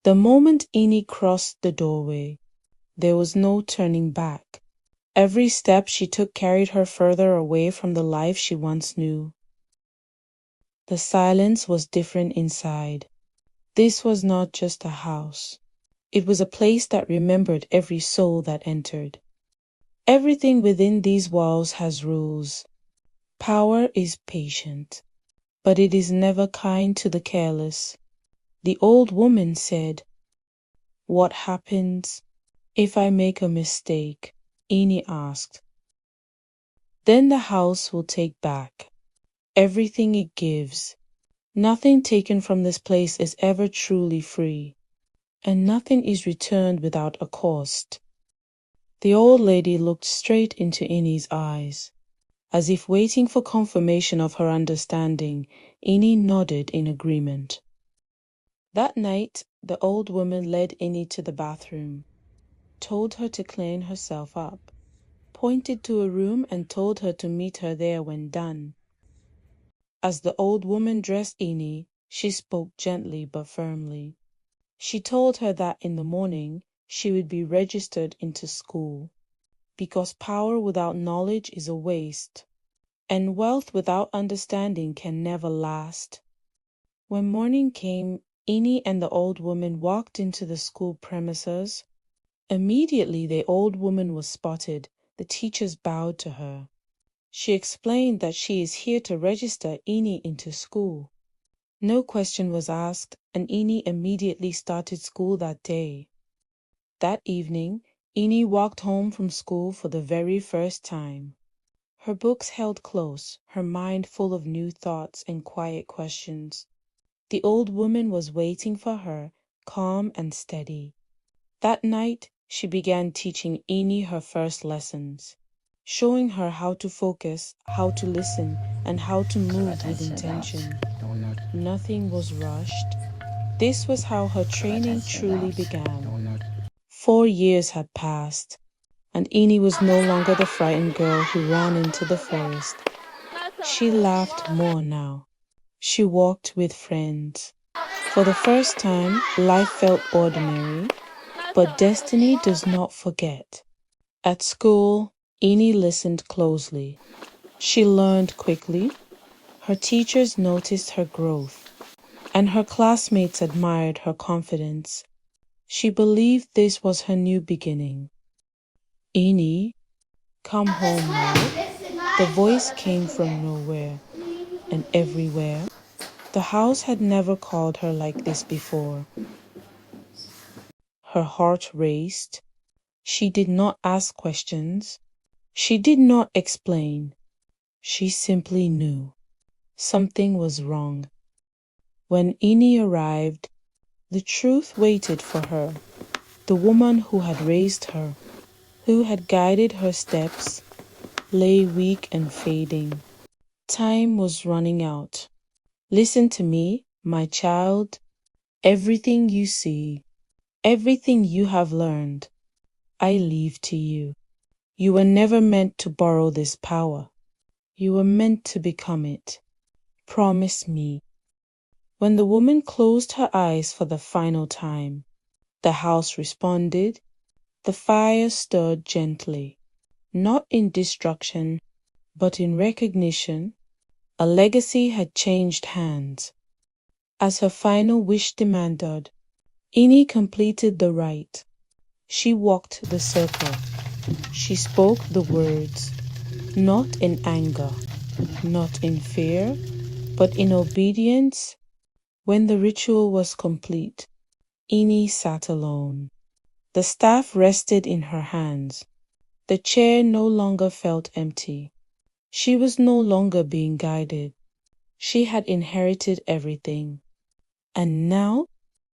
The moment Ini crossed the doorway, there was no turning back. Every step she took carried her further away from the life she once knew. The silence was different inside. This was not just a house. It was a place that remembered every soul that entered. Everything within these walls has rules. Power is patient, but it is never kind to the careless. The old woman said, "What happens if I make a mistake?" Ini asked. "Then the house will take back everything it gives. Nothing taken from this place is ever truly free, and nothing is returned without a cost." The old lady looked straight into Ini's eyes. As if waiting for confirmation of her understanding, Ini nodded in agreement. That night, the old woman led Ini to the bathroom, told her to clean herself up, pointed to a room and told her to meet her there when done. As the old woman dressed Ini, she spoke gently but firmly. She told her that in the morning she would be registered into school, because power without knowledge is a waste, and wealth without understanding can never last. When morning came, Ini and the old woman walked into the school premises. Immediately the old woman was spotted. The teachers bowed to her. She explained that she is here to register Ini into school. No question was asked, and Ini immediately started school that day. That evening, Ini walked home from school for the very first time. Her books held close, her mind full of new thoughts and quiet questions. The old woman was waiting for her, calm and steady. That night, she began teaching Ini her first lessons, showing her how to focus, how to listen, and how to move with intention. Nothing was rushed. This was how her training truly began. 4 years had passed, and Ini was no longer the frightened girl who ran into the forest. She laughed more now. She walked with friends. For the first time, life felt ordinary, but destiny does not forget. At school, Ini listened closely. She learned quickly. Her teachers noticed her growth, and her classmates admired her confidence. She believed this was her new beginning. "Ini, come home now." The voice came from nowhere and everywhere. The house had never called her like this before. Her heart raced. She did not ask questions. She did not explain. She simply knew something was wrong. When Ini arrived, the truth waited for her. The woman who had raised her, who had guided her steps, lay weak and fading. Time was running out. "Listen to me, my child. Everything you see, everything you have learned, I leave to you. You were never meant to borrow this power. You were meant to become it. Promise me." When the woman closed her eyes for the final time, the house responded. The fire stirred gently, not in destruction, but in recognition. A legacy had changed hands. As her final wish demanded, Ini completed the rite. She walked the circle. She spoke the words, not in anger, not in fear, but in obedience. When the ritual was complete, Ini sat alone. The staff rested in her hands. The chair no longer felt empty. She was no longer being guided. She had inherited everything. And now